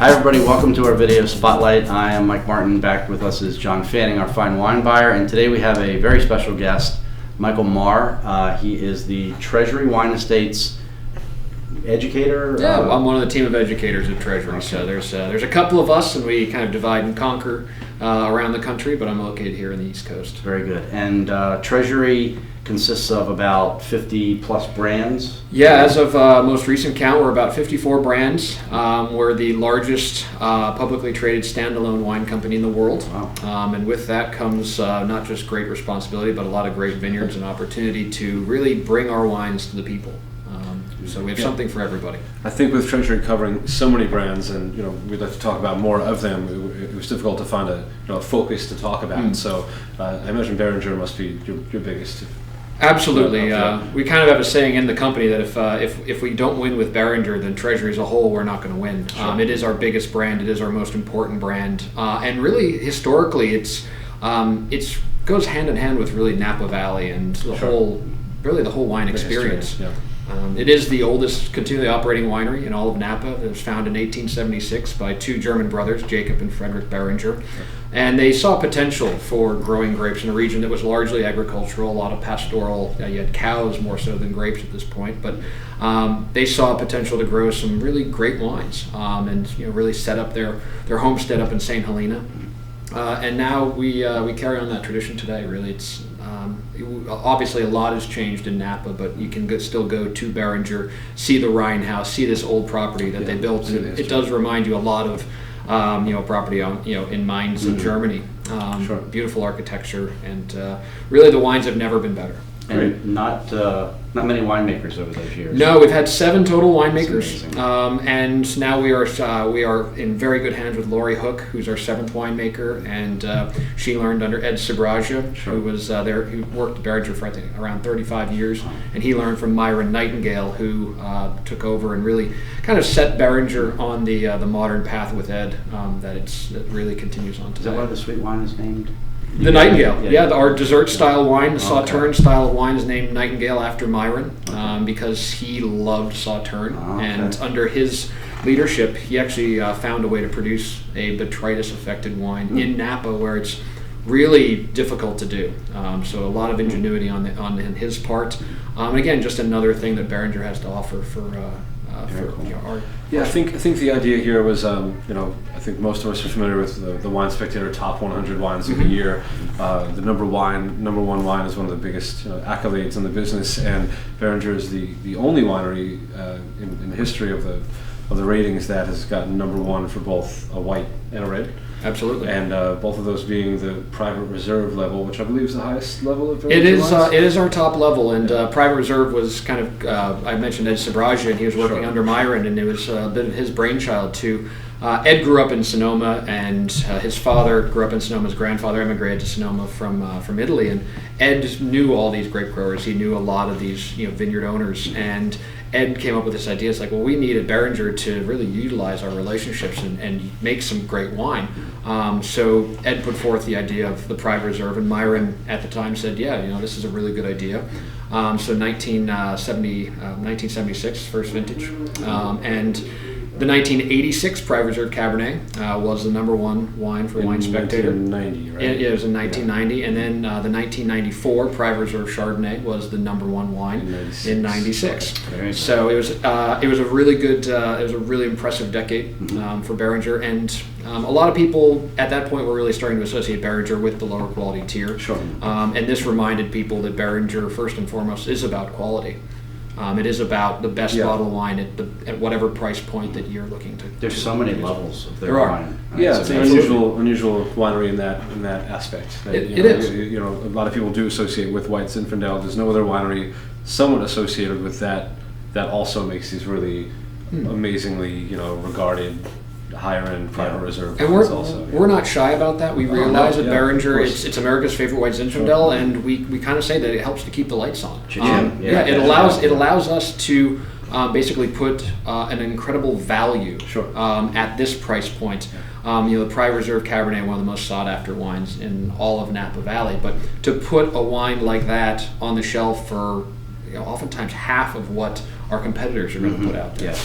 Hi everybody, welcome to our video spotlight. I am Mike Martin. Back with us is John Fanning, our fine wine buyer, and today we have a very special guest, Michael Marr. He is the Treasury Wine Estates educator. Yeah, I'm one of the team of educators at Treasury. Okay. So there's a couple of us, and we kind of divide and conquer around the country. But I'm located here in the East Coast. Very good. And Treasury consists of about 50 plus brands. Yeah, as of most recent count, we're about 54 brands. We're the largest publicly traded standalone wine company in the world. Wow. And with that comes not just great responsibility, but a lot of great vineyards and opportunity to really bring our wines to the people. So we have something for everybody. I think with Treasury covering so many brands, and we'd like to talk about more of them, it was difficult to find a focus to talk about. So I imagine Beringer must be your biggest. Absolutely. We kind of have a saying in the company that if we don't win with Beringer, then Treasury as a whole, we're not going to win. Sure. It is our biggest brand. It is our most important brand. And really, historically, it's goes hand in hand with really Napa Valley and the whole wine experience. Yeah. It is the oldest continually operating winery in all of Napa. It was founded in 1876 by two German brothers, Jacob and Frederick Beringer. And they saw potential for growing grapes in a region that was largely agricultural, a lot of pastoral. You had cows more so than grapes at this point. But they saw potential to grow some really great wines and really set up their homestead up in St. Helena. And now we carry on that tradition today. Really, it's obviously a lot has changed in Napa, but you can still go to Beringer, see the Rhine House, see this old property that they built. It does remind you a lot of property in Mainz in Germany. Beautiful architecture, and really the wines have never been better. And not many winemakers over those years. No, we've had 7 total winemakers, That's and now we are in very good hands with Lori Hook, who's our 7th winemaker, and she learned under Ed Sabraja, who was there. He worked at Beringer for I think around 35 years, and he learned from Myron Nightingale, who took over and really kind of set Beringer on the modern path with Ed that really continues on today. Is that why the sweet wine is named? The Nightingale, our dessert style wine, the Sauterne style of wine is named Nightingale after Myron because he loved Sauterne, and under his leadership, he actually found a way to produce a botrytis affected wine in Napa where it's really difficult to do. So a lot of ingenuity on his part, and again, just another thing that Beringer has to offer for our. Yeah, I think the idea here was, I think most of us are familiar with the Wine Spectator Top 100 Wines of the Year. The number one wine is one of the biggest accolades in the business, and Beringer is the only winery in the history of the ratings that has gotten number 1 for both a white and a red. Absolutely. And both of those being the Private Reserve level, which I believe is the highest level of Beringer wines. It is our top level, and Private Reserve was kind of, I mentioned Ed Sabraja, and he was working under Myron, and it was a bit of his brainchild too. Ed grew up in Sonoma, and his father grew up in Sonoma. His grandfather immigrated to Sonoma from Italy, and Ed knew all these grape growers. He knew a lot of these vineyard owners, and Ed came up with this idea. It's like, well, we need a Beringer to really utilize our relationships and make some great wine. So Ed put forth the idea of the Private Reserve, and Myron at the time said, this is a really good idea. So 1976, first vintage, and the 1986 Private Reserve Cabernet was the number 1 wine for Wine Spectator. 1990, right? It was in 1990, and then the 1994 Private Reserve Chardonnay was the number 1 wine in 96. So it was a really good, it was a really impressive decade for Beringer, and a lot of people at that point were really starting to associate Beringer with the lower quality tier. And this reminded people that Beringer, first and foremost, is about quality. It is about the best bottle of wine at whatever price point that you're looking to. There's so many levels of their wine. Yeah, it's an unusual winery in that aspect. It is. A lot of people do associate with White Zinfandel. There's no other winery somewhat associated with that also makes these really amazingly regarded higher end Private Reserve wines also. We're not shy about that. We realize that Beringer, it's America's favorite White Zinfandel, and we kind of say that it helps to keep the lights on. It allows us to basically put an incredible value at this price point. The Private Reserve Cabernet, one of the most sought after wines in all of Napa Valley, but to put a wine like that on the shelf for oftentimes half of what our competitors are going to put out there.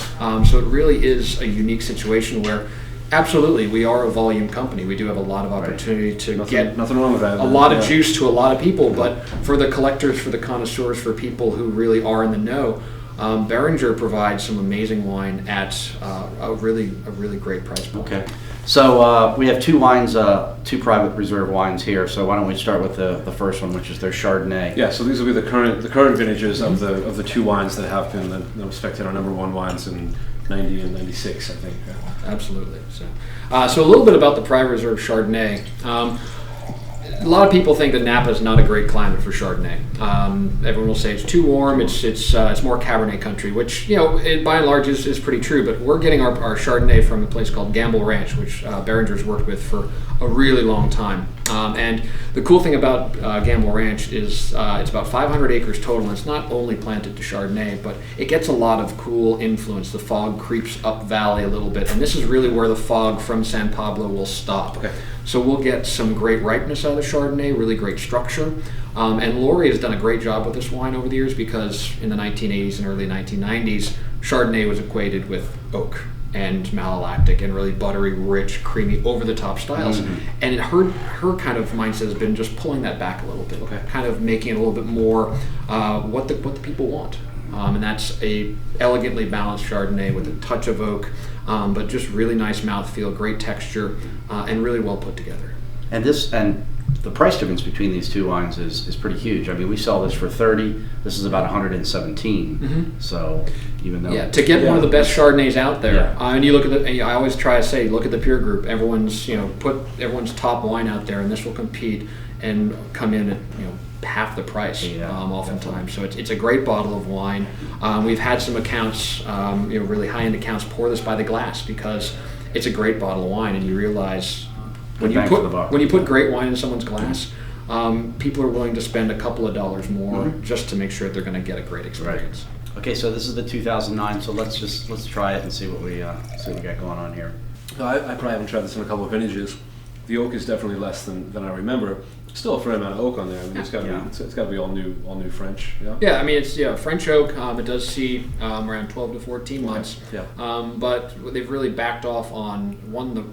So it really is a unique situation where Absolutely, we are a volume company. We do have a lot of opportunity to get nothing wrong with that. a lot of juice to a lot of people, but for the collectors, for the connoisseurs, for people who really are in the know, Beringer provides some amazing wine at a really great price point. Okay. So we have two wines, two private reserve wines here. So why don't we start with the first one, which is their Chardonnay? Yeah. So these will be the current vintages of the two wines that have been the Spectator #1 wines in '90 and '96, I think. Yeah. Absolutely. So a little bit about the Private Reserve Chardonnay. A lot of people think that Napa is not a great climate for Chardonnay. Everyone will say it's too warm. It's more Cabernet country, which by and large is pretty true. But we're getting our Chardonnay from a place called Gamble Ranch, which Beringer's worked with for a really long time. And the cool thing about Gamble Ranch is it's about 500 acres total. And it's not only planted to Chardonnay, but it gets a lot of cool influence. The fog creeps up valley a little bit, and this is really where the fog from San Pablo will stop. Okay. So we'll get some great ripeness out of the Chardonnay, really great structure. And Laurie has done a great job with this wine over the years because in the 1980s and early 1990s, Chardonnay was equated with oak and malolactic and really buttery, rich, creamy, over-the-top styles. Mm-hmm. And her kind of mindset has been just pulling that back a little bit, Okay. kind of making it a little bit more what the people want. And that's a elegantly balanced Chardonnay with a touch of oak, but just really nice mouthfeel, great texture, and really well put together. And the price difference between these two wines is pretty huge. I mean, we sell this for $30. This is about $117. Mm-hmm. So even though to get one of the best Chardonnays out there, Yeah. and you look at I always try to say, look at the peer group. Everyone's put everyone's top wine out there, and this will compete and come in at half the price oftentimes. So it's a great bottle of wine. We've had some accounts, really high-end accounts, pour this by the glass because it's a great bottle of wine, and you realize when you put great wine in someone's glass, people are willing to spend a couple of dollars more just to make sure they're going to get a great experience. Right. Okay, so this is the 2009. So let's try it and see what we got going on here. I probably haven't tried this in a couple of vintages. The oak is definitely less than I remember. Still a fair amount of oak on there. I mean, it's got to be all new French. Yeah. Yeah, I mean it's French oak. It does see around 12 to 14 months. Yeah. But they've really backed off on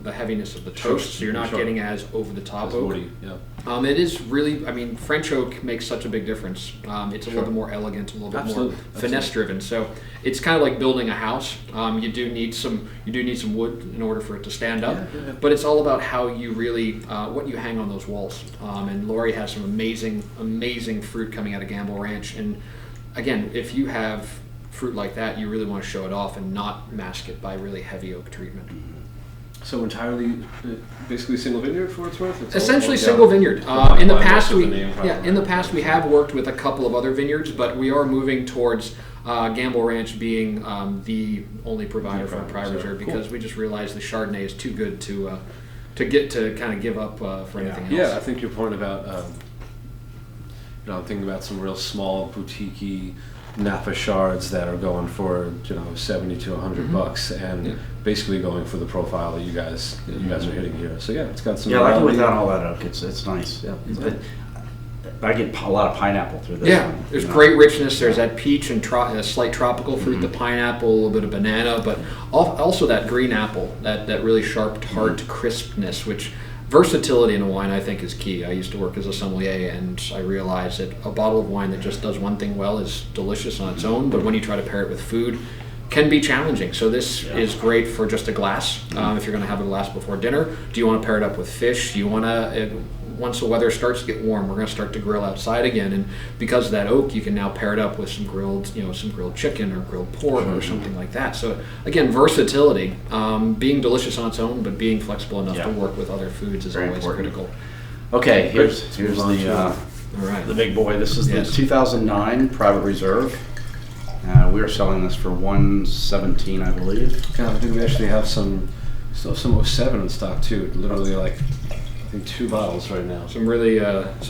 the heaviness of the toast, so you're not getting as over the top oak. Woody. Yeah. It is really, French oak makes such a big difference. It's a little bit more elegant, a little bit more finesse driven. So it's kind of like building a house. You do need some wood in order for it to stand up. Yeah. But it's all about how you really what you hang on those walls. And Laurie has some amazing fruit coming out of Gamble Ranch. And again, if you have fruit like that, you really want to show it off and not mask it by really heavy oak treatment. So entirely, basically single vineyard for what it's worth. Essentially single vineyard. In the past we have worked with a couple of other vineyards, but we are moving towards Gamble Ranch being the only provider for Private Reserve because we just realized the Chardonnay is too good to get to kind of give up for anything else. Yeah, I think your point about I'm thinking about some real small boutique-y Napa shards that are going for $70 to $100 and basically going for the profile that you guys are hitting here. So it's got some. Yeah, I like it without all that oak. It's nice. Yeah. I get a lot of pineapple through this. Yeah, one, there's great richness. There's that peach and a slight tropical fruit, the pineapple, a little bit of banana, but also that green apple, that really sharp, tart crispness, which versatility in a wine I think is key. I used to work as a sommelier, and I realized that a bottle of wine that just does one thing well is delicious on its own, but when you try to pair it with food, can be challenging. So this is great for just a glass. If you're going to have a glass before dinner, do you want to pair it up with fish? Do you want to, once the weather starts to get warm, we're going to start to grill outside again, and because of that oak, you can now pair it up with some grilled chicken or grilled pork or something like that. So again, versatility, being delicious on its own, but being flexible enough to work with other foods is very always important. critical. Okay, here's the big boy. This is the 2009 Private Reserve. We are selling this for $117, I believe. Yeah, I think we actually have some 07 in stock too. Literally, I think 2 bottles right now. Some really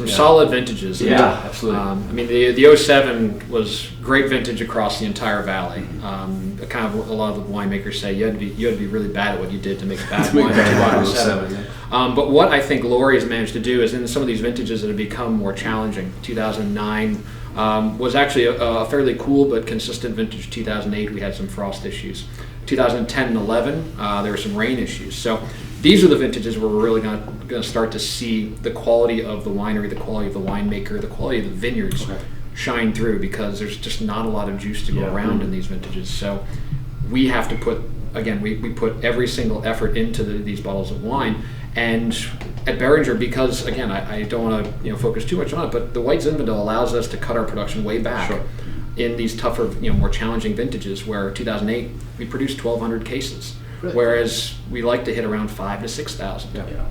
solid vintages. Yeah, absolutely. The 07 was great vintage across the entire valley. Kind of a lot of the winemakers say you had to be really bad at what you did to make bad wine. Bad 07. But what I think Laurie has managed to do is in some of these vintages that have become more challenging. 2009. was actually a fairly cool but consistent vintage. 2008, we had some frost issues. 2010 and 11, there were some rain issues. So these are the vintages where we're really going to start to see the quality of the winery, the quality of the winemaker, the quality of the vineyards shine through, because there's just not a lot of juice to go around in these vintages. So we have to put, again, we put every single effort into these bottles of wine. And at Beringer, because again, I don't want to focus too much on it, but the white Zinfandel allows us to cut our production way back in these tougher, more challenging vintages. Where 2008 we produced 1,200 cases, whereas we like to hit around 5,000 to 6,000.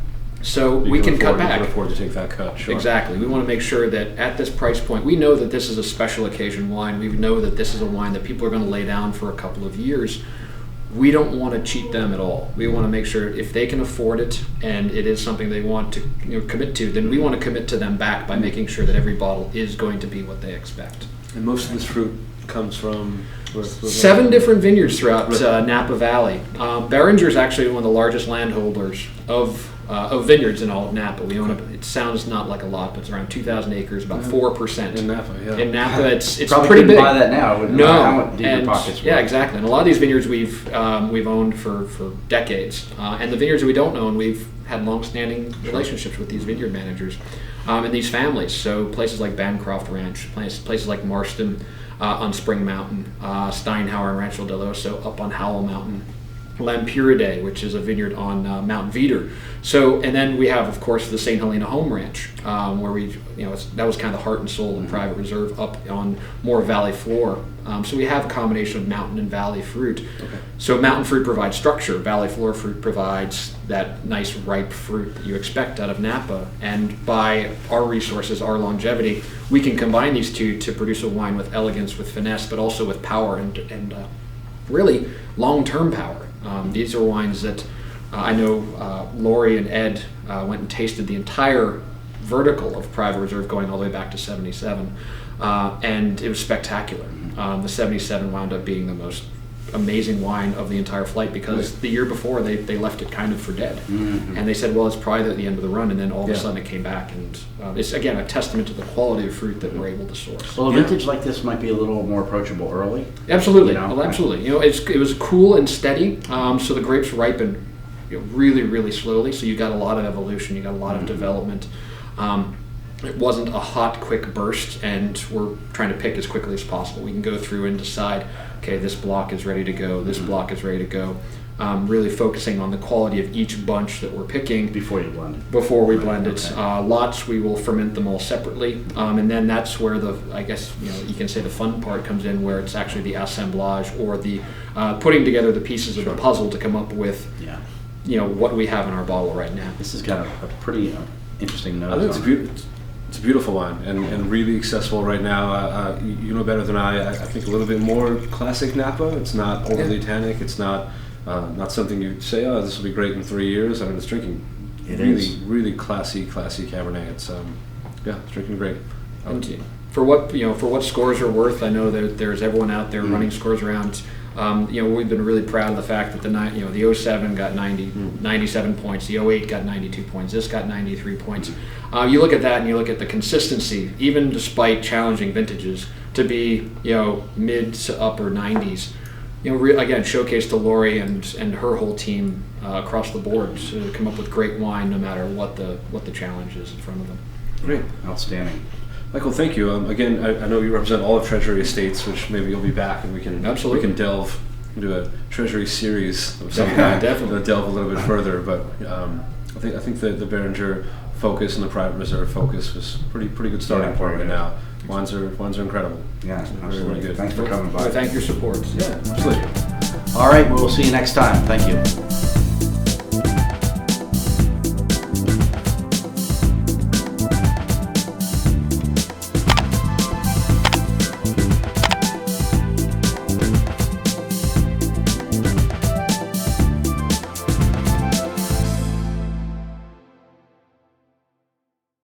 So we can cut back. You can afford to take that cut. Sure. Exactly. We want to make sure that at this price point, we know that this is a special occasion wine. We know that this is a wine that people are going to lay down for a couple of years. We don't want to cheat them at all. We want to make sure if they can afford it and it is something they want to commit to, then we want to commit to them back by making sure that every bottle is going to be what they expect. And most of this fruit comes from 7 different vineyards throughout Napa Valley. Beringer is actually one of the largest landholders of vineyards in all of Napa. We own it sounds not like a lot, but it's around 2,000 acres, about 4%. in Napa. In Napa, it's Probably pretty couldn't big. buy that now. Wouldn't know how deep your pockets were. Yeah, exactly. And a lot of these vineyards we've owned for decades, and the vineyards that we don't own, we've had long-standing relationships with these vineyard managers and these families. So places like Bancroft Ranch, places like Marston on Spring Mountain, Steinhauer and Rancho del Oso up on Howell Mountain, Lampuridae, which is a vineyard on Mount Veeder. So, and then we have, of course, the St. Helena Home Ranch, where we, that was kind of the heart and soul and private reserve up on more valley floor. So we have a combination of mountain and valley fruit. So mountain fruit provides structure, valley floor fruit provides that nice ripe fruit that you expect out of Napa. And by our resources, our longevity, we can combine these two to produce a wine with elegance, with finesse, but also with power and really long-term power. These are wines that I know Lori and Ed went and tasted the entire vertical of Private Reserve going all the way back to 77, and it was spectacular. The 77 wound up being the most amazing wine of the entire flight, because the year before they left it kind of for dead. And they said, well, it's probably at the end of the run, and then all of a sudden it came back, and it's again a testament to the quality of fruit that we're able to source. Well, a vintage like this might be a little more approachable early. Absolutely, absolutely. It was cool and steady, so the grapes ripen really, really slowly, so you got a lot of evolution, you got a lot of development. It wasn't a hot, quick burst, and we're trying to pick as quickly as possible. We can go through and decide, okay, this block is ready to go, this block is ready to go. Really focusing on the quality of each bunch that we're picking Before you blend it. Before we blend it. Lots, we will ferment them all separately, and then that's where I guess you can say the fun part comes in, where it's actually the assemblage or the putting together the pieces of the puzzle to come up with what we have in our bottle right now. This has got a pretty interesting nose. I think it's a beautiful wine and really accessible right now. You know better than I think a little bit more classic Napa. It's not overly tannic. It's not something you say, oh, this will be great in 3 years. I mean, it's drinking really classy Cabernet. It's it's drinking great. For what scores are worth, I know that there's everyone out there running scores around. We've been really proud of the fact that the 07 got 97 points, the 08 got 92 points, this got 93 points. You look at that and you look at the consistency, even despite challenging vintages, to be mid to upper 90s. Again, showcase to Lori and her whole team across the board to come up with great wine, no matter what the challenge is in front of them. Great, outstanding. Michael, thank you. Again, I know you represent all of Treasury Estates, which maybe you'll be back and we can delve into a Treasury series of some kind. Definitely delve a little bit further. But I think the Beringer focus and the Private Reserve focus was pretty good starting point right now. Wines are incredible. Yeah, absolutely. Very good. Thanks for coming by. Well, thank your support. Yeah, absolutely. All right, we'll see you next time. Thank you.